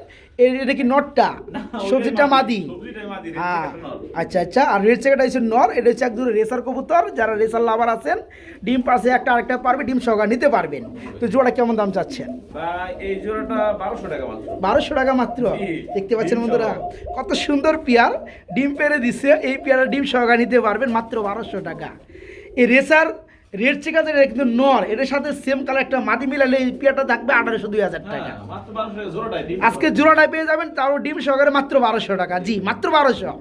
এটা কি নটটা, সবজিটা মাদি? সবজিটাই মাদি, হ্যাঁ, রেড নর। আচ্ছা আচ্ছা। আর রেড চেকারটা হচ্ছে নর। এটা হচ্ছে একদম রেসার কবুতর। যারা রেসার লাভার আছেন, ডিম পাশে একটা আরেকটা পারবে, ডিম সহকারে নিতে পারবেন। তো জোড়া কেমন দাম চাচ্ছেন? ভাই, এই জোড়াটা 1200 টাকা মাত্র। 1200 টাকা মাত্র। জি, দেখতে পাচ্ছেন ডিম বন্ধুরা, সহ। কত সুন্দর পেয়ার, ডিম পেরে দিচ্ছে। এই পেয়ারের ডিম সহকারে নিতে পারবেন মাত্র 1200 টাকা। এই রেসার রেড চেকার যেটা কিন্তু নর, এটার সাথে সেম কালার একটা মাটি মিলালে এই পেয়ারটা থাকবে 1800-2000 টাকা। হ্যাঁ, মাত্র 1200 টাকা জোড়াটাই ডিম। আজকে জোড়াটায় পেয়ে যাবেন, তাও ডিম সহকারে মাত্র 1200 টাকা। জি, মাত্র 1200।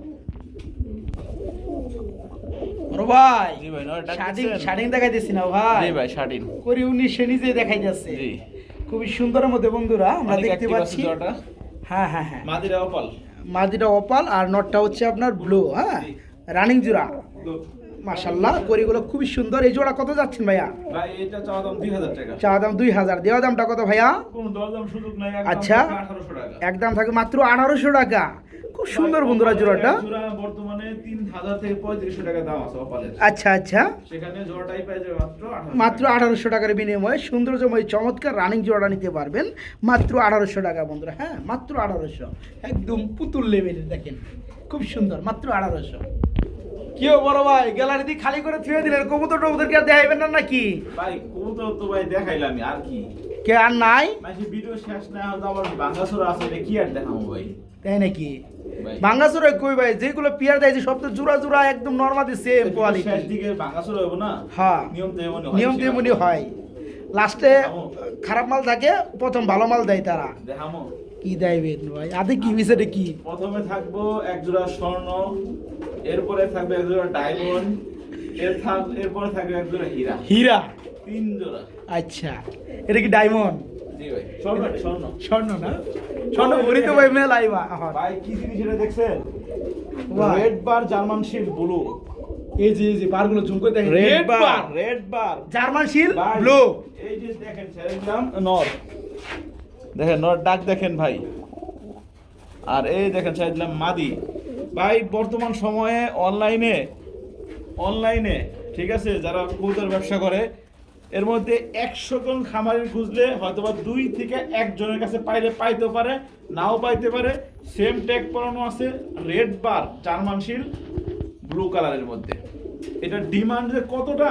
বড় ভাই, জি ভাই, নর ডাক শার্টিং দিচ্ছেন? শার্টিং দেখাইতেছি না ভাই, জি ভাই, শার্টিন। করি 19 নিজে দেখাইতেছে। জি। খুবই সুন্দরের মধ্যে বন্ধুরা আমরা অনেক দেখতে active আছে পাচ্ছি। জোড়াটা। হ্যাঁ হ্যাঁ হ্যাঁ, মাদিরা অপাল। মাদিটা অপাল আর নটটা হচ্ছে আপনার ব্লু। হ্যাঁ, রানিং জোড়া, মাশাআল্লাহ, করিগুলো খুবই সুন্দর। এই জোড়া কত যাচ্ছেন ভাইয়া? ভাই, এটা চাওয়া দাম 2000 টাকা। চা দাম 2000, দেওয়া দামটা কত ভাইয়া? কোনো দরদাম সুযোগ নাই, একদম আচ্ছা, 1800 টাকা। একদম থাকে মাত্র 1800 টাকা। খুব সুন্দর বন্ধুরা জোড়াটা। জোড়া বর্তমানে 3000 থেকে 3500 টাকা দাম আছে অপালের। আচ্ছা আচ্ছা, সেখানে জোড়াটাই পাই যাবে মাত্র 1800 মাত্র 1800 টাকার বিনিময়ে সৌন্দর্যময় চমৎকার রানিং জোড়া নিতে পারবেন মাত্র 1800 টাকা বন্ধুরা। হ্যাঁ, মাত্র 1800, একদম পুতুল লেভেলের। দেখেন খুব সুন্দর, মাত্র 1800। কেউ বড় ভাই গ্যালারি দিয়ে খালি করে থুয়ে দিলেন, কবুতর টবুতরকে আর দেখাইবেন না নাকি? ভাই, কবুতর তো ভাই দেখাইলাম, আর কি? কে আর নাই? মাঝে ভিডিও শেষ না হতো আবার বাঙ্গাসুরা আছে, এটা কি আর দেখাবো ভাই? তাই নাকি? ভাই, বাঙ্গাসুরে কই ভাই, যেগুলো পিয়ার দেয় সব তো জোড়া জোড়া একদম নরমালি সেম কোয়ালিটি। শেষ দিকে বাঙ্গাসুরা হবে না? হ্যাঁ, নিয়ম তো এমনই হয়। নিয়ম তেমনি হয়। লাস্টে খারাপ মাল থাকে, প্রথম ভালো মাল দেয় তারা। দেখামো। কি দেয়বেন ভাই, আদে কি বিষয়টা কি? প্রথমে থাকবো এক জোড়া স্বর্ণ, এরপরে থাকবে এক জোড়া ডায়মন্ড, এরপরে থাকবে এক জোড়া হীরা। হীরা? 3 জোড়া। আচ্ছা, এটা কি ডায়মন্ড? জি ভাই, স্বর্ণ স্বর্ণ। স্বর্ণ না? স্বর্ণ ভরি তো ভাই মেলাইবা। ভাই, কি জিনিস এটা দেখছেন? বাহ। রেড বার জার্মান শিল ব্লু। এই যে বারগুলো জুম করে দেখেন, রেড বার জার্মান শিল ভাই, ব্লু। এই যে দেখেন ছেড়েছিলাম নর, দেখেন নর ডাক দেখেন ভাই। আর এই দেখেন ছেড়েছিলাম মাদি। ভাই, বর্তমান সময়ে অনলাইনে ঠিক আছে, যারা কবুতর ব্যবসা করে এর মধ্যে 100 জন খামারি খুঁজলে হয়তোবা 2 থেকে 1 জনের কাছে পাইতে পারে, নাও পাইতে পারে। সেম ট্যাগ পরানো আছে, রেড বার জার্মান শিল ব্লু কালারের মধ্যে। এটা ডিমান্ড যে কতটা,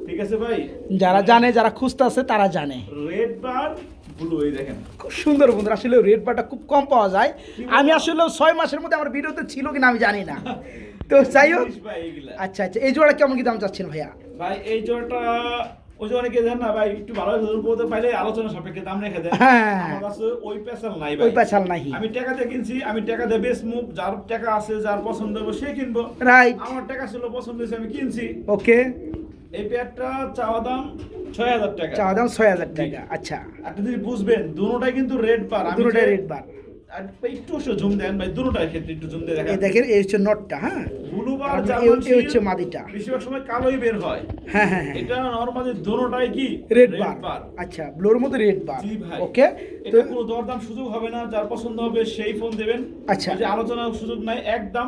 ঠিক আছে ভাই? যারা জানে, যারা খুঁজতে আছে তারা জানে। রেড বার ব্লু, এই দেখেন খুব সুন্দর বন্ধুরা, আসলে রেড বারটা খুব কম পাওয়া যায়। আমি আসলে 6 মাসের মধ্যে আমার ভিডিওতে ছিল কিনা আমি জানি না। তো যাই হোক, ভাই এগুলা আচ্ছা আচ্ছা, এই জোড়া কেমন কি দাম চাচ্ছেন ভাইয়া? ভাই এই জোড়াটা ওই যে অনেকে দেন না ভাই, একটু ভালো বলতে পাইলে আলোচনা সাপেক্ষে দাম রেখে দেন। হ্যাঁ। আমার কাছে ওই পেশাল নাই ভাই, ওই পেছাল নাই। আমি টাকা দিয়ে কিনছি, আমি টাকা দিয়ে বেচমু, যার টাকা আছে, যার পছন্দ হবে সে কিনবো। রাইট। আমার টাকা ছিল, পছন্দ হয়েছে, আমি কিনছি। ওকে। এই পেয়ারটা চাওয়া দাম 6000 টাকা। চাওয়া দাম 6000 টাকা। আচ্ছা, আপনি যদি বুঝবেন দুটোটাই কিন্তু রেড বার, দুটোটাই রেড বার। আর একটু জুম দেন ভাই, দুটোটার ক্ষেত্রে একটু জুম দিয়ে এই দেখেন। দেখেন, এই হচ্ছে নটটা। হ্যাঁ, ব্লু বার আর জার্মান এই হচ্ছে শিল, মাদিটা। বেশিরভাগ সময় কালোই বের হয়। হ্যাঁ হ্যাঁ হ্যাঁ, এটা নরমালি দুটোটাই কি রেড বার। আচ্ছা, ব্লুর মধ্যে রেড বার। জি ভাই। ওকে। তো এটা কোনো দরদাম সুযোগ হবে না, যার পছন্দ হবে সেই ফোন দেবেন। আচ্ছা। এই যে আলোচনার সুযোগ নাই, একদম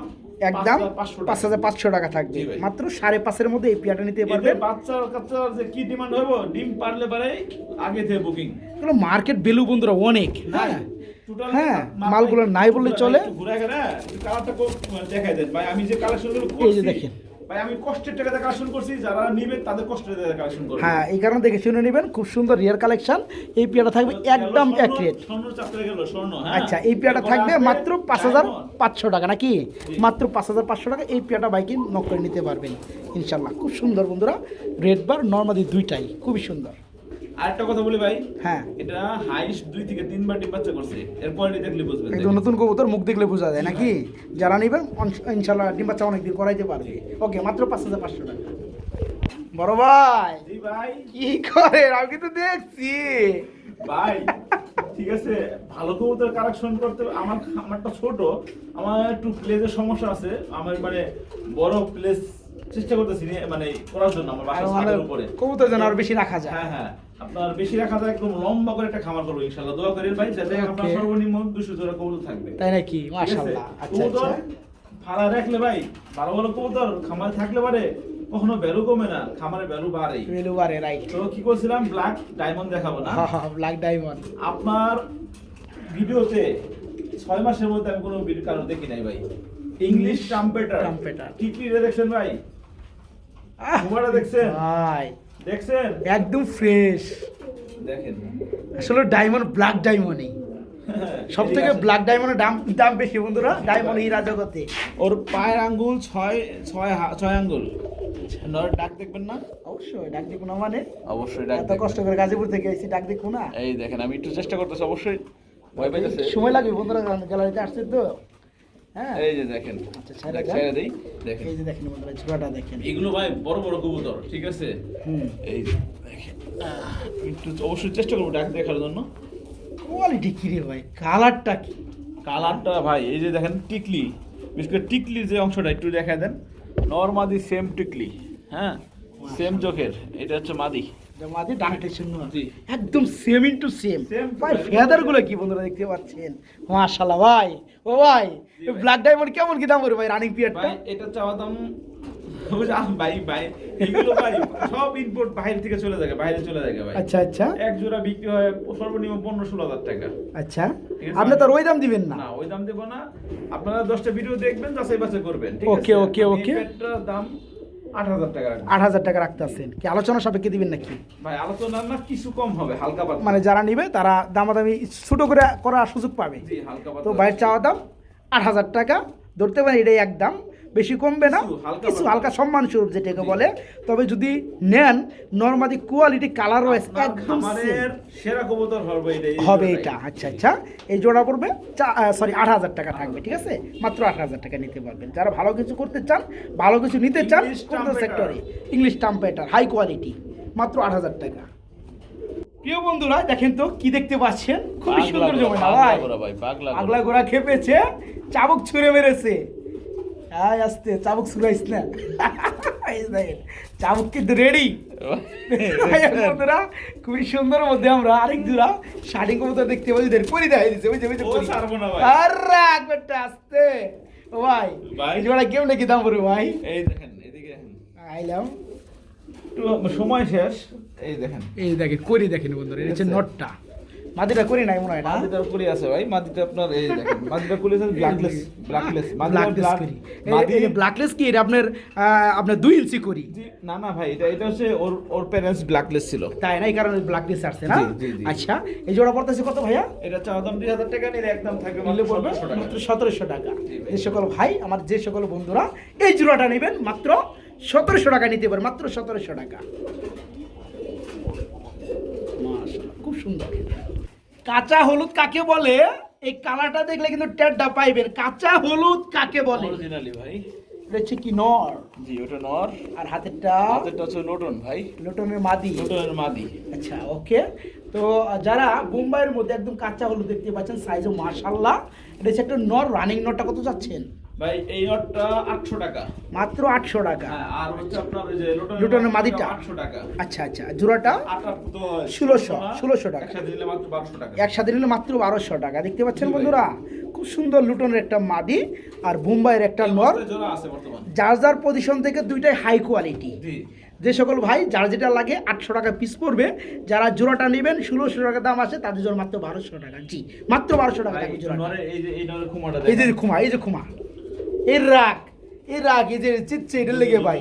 একদম 5500 5500 টাকা থাকবে। জি ভাই। মাত্র 5.5 মধ্যে এই পিয়াটা নিতে এতে পারবেন। বাচ্চার যে কি ডিমান্ড হইব, ডিম পারলে পারে আগে থেকে বুকিং। এগুলো মার্কেট ভ্যালু বন্ধুরা অনেক। নাই হ্যাঁ টোটাল হ্যাঁ, মালগুলো নাই বললে চলে। ঘুরে গেলে কালারটা খুব দেখাই দেন ভাই। আমি যে কালেকশনগুলো এই যে করছি দেখেন ভাই, আমি কষ্টের টাকাতে কালেকশন করছি, যারা নিবে তাদের কষ্টের টাকাতে কালেকশন করবে। হ্যাঁ, এই কারণে দেখে শুনে নেবেন, খুব সুন্দর রিয়ার কালেকশন। এই পিয়াটা থাকবে একদম এক রেট। স্বর্ণ চাপতে গেল স্বর্ণ। হ্যাঁ, আচ্ছা, এই পিয়াটা এরপরে থাকবে আসবে মাত্র diamond। 5500 টাকা নাকি? মাত্র 5500 টাকা এই পিয়াটা বাইকে নক করে নিতে পারবেন ইনশাল্লাহ। খুব সুন্দর বন্ধুরা, রেড বার নর্মালি দুইটাই খুবই সুন্দর। আরেকটা কথা বলি ভাই, হ্যাঁ, এটা হাইস্ট 2 থেকে 3 বার ডিম বাচ্চা করছে, এর কোয়ালিটি দেখলে বুঝবেন। একদম নতুন কবুতর, মুখ দেখলে বোঝা যায় নাকি? যারা নেবেন ইনশাল্লাহ ডিম বাচ্চা অনেকদিন করাইতে পারবে। ওকে, মাত্র 5500 টাকা। বড় ভাই জি ভাই। কি করে, আমি কিন্তু দেখছি ভাই ঠিক আছে, ভালো কবুতর কালেকশন করতে আমারটা ছোট, আমার একটু প্লেসের সমস্যা আছে। আমার মানে বড় প্লেস চেষ্টা করতেছি মানে করার জন্য আমার বাসার ছাদের উপরে কবুতর যেন আরো বেশি রাখা যায়। হ্যাঁ হ্যাঁ, আপনার বেশি রাখা যায়, একদম লম্বা করে একটা খামার করবো ইনশাআল্লাহ। দোয়া করেন ভাই, যাতে আপনার Okay. সর্বনিম্ন 200 জোড়া কবুতর থাকবে। তাই নাকি? ঠিক আছে? মাশাআল্লাহ। আচ্ছা কবুতর আচ্ছা, ভাড়া রাখলে ভাই, ভালো ভালো কবুতর খামারে থাকলে পারে কখনো ভ্যালু কমে না, খামারে ভ্যালু বাড়ে। ভ্যালু বাড়ে। রাইট। তো কি করছিলাম, ব্ল্যাক ডায়মন্ড দেখাবো না হ্যাঁ হ্যাঁ, ব্ল্যাক ডায়মন্ড। আপনার ভিডিওতে 6 মাসের মধ্যে আমি কোনো ভিডিও কারো দেখি নাই ভাই। ইংলিশ ট্রাম্পেটার ট্রাম্পেটার। কি কি দেখছেন ভাই? ঘুমাটা দেখছেন? ভাই দেখছেন? একদম ফ্রেশ। দেখেন আসলে ডায়মন্ড ব্ল্যাক ডায়মন্ডই সব থেকে, ব্ল্যাক ডায়মন্ডের দাম বেশি বন্ধুরা ডায়মন্ড হীরা জগতে। ওর পায়ের আঙ্গুল 6 আঙ্গুল। নর ডাক দেখবেন না? অবশ্যই ডাক দেখবো না, মানে অবশ্যই এত কষ্ট করে গাজীপুর থেকে এসেছি, ডাক দেখবো না? এই দেখেন, আমি একটু চেষ্টা করতেছি, অবশ্যই ভয় পাইতেছে। সময় লাগবে বন্ধুরা, গ্যালারিতে আসছে তো। হ্যাঁ, এই যে দেখেন, আচ্ছা, ছেড়ে দেখ দেন। ছেড়ে দেই, দেখেন এই যে দেখেন বন্ধুরা, ঝোড়াটা দেখেন। এগুলো ভাই বড় বড় কবুতর, ঠিক আছে? হুম, এই যে দেখেন, একটু অবশ্যই চেষ্টা করবো ডাক দেখার জন্য। কোয়ালিটি কি রে ভাই, কালারটা কি? কালারটা ভাই এই যে দেখেন, টিকলি, বিশেষ করে টিকলির যে অংশটা একটু দেখা দেন। নরমাদি সেম টিকলি, হ্যাঁ সেম চোখের, এটা হচ্ছে মাদি। মাদি ডানটে শূন্য, জি। একদম same into same. Same to ভাই same। ফেদার গুলো কি বন্ধুরা দেখতে পাচ্ছেন? মাশাআল্লাহ ভাই। ও ভাই, জি ভাই। ব্ল্যাক ডায়মন্ড কেমন কি দাম পড়বে ভাই রানিং পিরিয়ডটা? ভাই এটা চাওয়া দাম ভাই এগুলো ভাই সব ইনপুট বাইরে থেকে চলে যায়, বাইরে চলে যায় ভাই। আচ্ছা আচ্ছা এক জোড়া বিক্রি হয় সর্বনিম্ন 15-16 হাজার টাকা। আচ্ছা, ঠিক আছে? আপনি তো আর ওই দাম দিবেন না? না ওই দাম দেবো না, আপনারা 10টা ভিডিও দেখবেন, যাচাই বাছাই করবেন, ঠিক আছে? Okay, okay, আমি okay। এই পেটটার দাম 8000 টাকা রাখবো। 8000 টাকা রাখতেছেন কি? আলোচনা সাপেক্ষে দিবেন নাকি? ভাই আলোচনা না, কিছু কম হবে, হালকা পাতলা। মানে যারা নিবে তারা দামাদামি ছোট করে করার সুযোগ পাবে। জি হালকা তো পাতলা। বাইরের চাওয়া দাম 8000 টাকা ধরতে পারেন, এটাই একদম, বেশি কমবে না, কিছু হালকা কিছু পাতলা। হালকা সম্মান স্বরূপ যেটাকে জি। বলে। তবে যদি নেন নরমালি কোয়ালিটি কালার রয়েছে আপনার একদম খামারের সেরা কবুতর হবে এটা, এই হবে জোড়াটাই। এটা। আচ্ছা আচ্ছা, এই জোড়া পড়বে 8000 টাকা থাকবে, ঠিক আছে? মাত্র 8000 টাকা নিতে পারবেন। যারা ভালো কিছু করতে চান, ভালো কিছু নিতে চান English কোন Trumpeter। সেক্টরে, ইংলিশ টাম্পেটার হাই কোয়ালিটি, মাত্র 8000 টাকা। প্রিয় বন্ধুরা দেখেন তো কি দেখতে পাচ্ছেন, খুবই পাগলা সুন্দর গোরা, জমে না পাগলা ভাই? গোরা ভাই, পাগলা গোরা। আগলা গোড়া খেপেছে, চাবুক ছুঁড়ে মেরেছে। হ্যাঁ আসতে চাবুক ছুড়াইস না। এই দেখেন, চাবুক কিন্তু রেডি। বন্ধুরা খুবই সুন্দর মধ্যে আমরা আরেক জোড়া শাড়ি কবুতর দেখতে পাচ্ছি, পরি দেখাই দিচ্ছে, ওই যে ওই যে ও পরি। ছাড়বো না ভাই। আরে একবারটা আসতে ও ভাই, ভাই। এই জোড়া কেমন কি দাম পড়বে ভাই? এই দেখেন, এদিকে দেখেন। আইলাম একটু সময় শেষ, এই দেখেন এই দেখেন করি দেখেন বন্ধুরা, এটা হচ্ছে নটটা। মাদিটা করি নাই মনে হয় না? মাদিটার কুলি আছে ভাই, মাদিটা আপনার এই দেখেন, মাদিটা কুলি আছে ব্ল্যাকলেস, ব্ল্যাকলেস ব্ল্যাকলেস করি। এই ব্ল্যাকলেস কি এটা আপনার 2 ইঞ্চি করি? না না ভাই, এটা হচ্ছে ওর প্যারেন্টস ব্ল্যাকলেস ছিল। তাই না, এই কারণে ব্ল্যাকলেস আসছে না? জি, জি, জি। আচ্ছা, এই জোড়া পড়তেছে কত ভাইয়া? এটা চাওয়া দাম 2000 টাকা, নিলে একদম থাকবে নিলে মাত্র পড়বে 1700 টাকা। মাত্র 1700 টাকা। জি ভাই। যে সকল ভাই আমার, যে সকল বন্ধুরা এই জোড়াটা নেবেন মাত্র 1700 টাকা নিতে পারে, মাত্র 1700 টাকা। মাশাআল্লাহ, খুব সুন্দর। কাঁচা হলুদ কাকে বলে? এই কালারটা দেখলে কিন্তু টেরটা পাইবেন। কাঁচা হলুদ কাকে বলে? অরিজিনালি ভাই। এটা হচ্ছে কি নর, জি ওটা নর, আর হাতেরটা হাতেরটা হচ্ছে নটন ভাই, লোটনের মাদি। নটনের মাদি। আচ্ছা, ওকে। তো যারা বোম্বাইয়ের মধ্যে একদম কাঁচা হলুদ দেখতে পাচ্ছেন, সাইজও মাশাআল্লাহ। এটা হচ্ছে একটা নর, রানিং নরটা কত যাচ্ছেন? ভাই এই নটটা 800 টাকা। মাত্র 800 টাকা। হ্যাঁ, আর হচ্ছে আপনার ওই যে লুটনের মাদিটা 800 টাকা। আচ্ছা আচ্ছা, জোড়াটা 1600 টাকা। একসাথে দিলে মাত্র 1200 টাকা। একসাথে নিলে মাত্র 1200 টাকা। দেখতে পাচ্ছেন বন্ধুরা, খুব সুন্দর লুটনের একটা মাদি আর বোম্বাইয়ের একটা এই নর। অবস্থায় জোড়া আছে বর্তমানে। যার যার পজিশন থেকে দুইটাই হাই কোয়ালিটি। জি। যে সকল ভাই যার যেটা লাগে 800 টাকা পিস পড়বে। যারা জোড়াটা নেবেন 1600 টাকা দাম আছে, তাদের জন্য মাত্র 1200 টাকা। জি, মাত্র 1200 টাকা ভাই থাকবে জোড়াটা। নরে এই যে এই নরের খুমাটা এই যে খুমা, এই যে খুমা, এর রাগ, এই রাগ, এই যে চিচ্ছে, এটার লেগে ভাই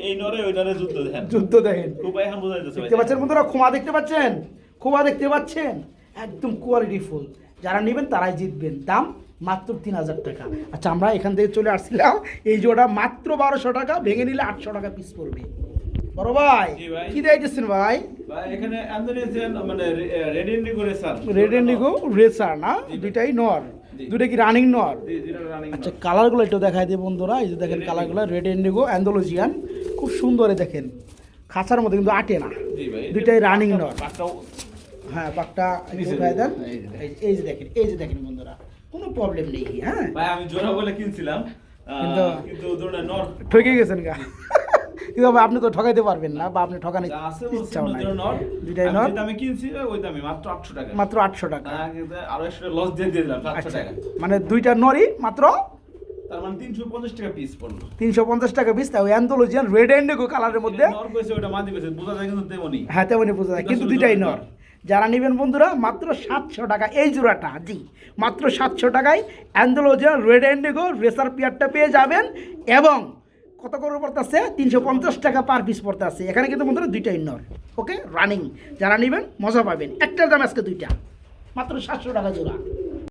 এই নরে ওই নরে যুদ্ধ দেখেন, যুদ্ধ দেখেন। খুব এখন বোঝা যাচ্ছে দেখতে পাচ্ছেন বন্ধুরা, খুমা দেখতে পাচ্ছেন, খুমা দেখতে পাচ্ছেন, একদম কোয়ালিটি ফুল। যারা নেবেন তারাই জিতবেন। দাম মাত্র 3000 টাকা। আচ্ছা, আমরা এখান থেকে চলে আসছিলাম, এই জোড়া মাত্র 1200 টাকা, ভেঙে নিলে 800 টাকা পিস পড়বে। বড় ভাই জি ভাই। কি দিয়েছেন ভাই? ভাই এখানে ইন্দোনেশিয়ান মানে red Indigo racer, red Indigo racer না? দুইটাই নর, জি। দুইটা কি রানিং নর? জি যেটা রানিং। আচ্ছা, কালারগুলো একটু দেখাই দিই বন্ধুরা। এই যে দেখেন কালারগুলো, রেড ইন্ডিগো অ্যান্ডালুজিয়ান, খুব সুন্দর। দেখেন খাঁচার মধ্যে কিন্তু আটে না, জি ভাই। দুইটাই রানিং নর। পাকটাও হ্যাঁ, পাকটা একটু নিচে উঠাই দেন। এই যে দেখেন। এই যে দেখেন, এই যে দেখেন বন্ধুরা, কোনো প্রবলেম নেই। হ্যাঁ, ভাই আমি জোড়া বলে কিনছিলাম, কিন্তু ধরুন নর ঠকে গেছেন গা। কিন্তু ভাই আপনি তো ঠকাইতে পারবেন না, বা আপনি ঠকানোর যা আছে বলছি ইচ্ছাও নাই। নর, দুইটাই আমি নর, যে দামে কিনছি ওই দামে মাত্র 800 টাকা। মাত্র 800 টাকা। কিন্তু আরো এক্সট্রা লস দিয়ে দিলাম 700 আচ্ছা, টাকা। মানে দুইটা নরই মাত্র তার মানে 350 টাকা পিস পড়লো। 350 টাকা পিস। তাও অ্যান্ডালুজিয়ান রেড ইন্ডিগো কালারের মধ্যে। নর কইছে ওটা মাদি কইছে, বোঝা যায় কিন্তু তেমনই। হ্যাঁ, তেমনই বোঝা যায়, কিন্তু দুইটাই নর। যারা নেবেন বন্ধুরা মাত্র 700 টাকা এই জোড়াটা। জি, মাত্র 700 টাকায় অ্যান্ডালুজিয়ান রেড ইন্ডিগো রেসার পেয়ারটা পেয়ে যাবেন। এবং কত করে পড়তেছে? 350 টাকা পার পিস পড়তে আছে। এখানে কিন্তু বন্ধুরা দুইটাই নর, ওকে, রানিং। যারা নেবেন মজা পাবেন। একটার দাম আজকে দুইটা, মাত্র 700 টাকা জোড়া।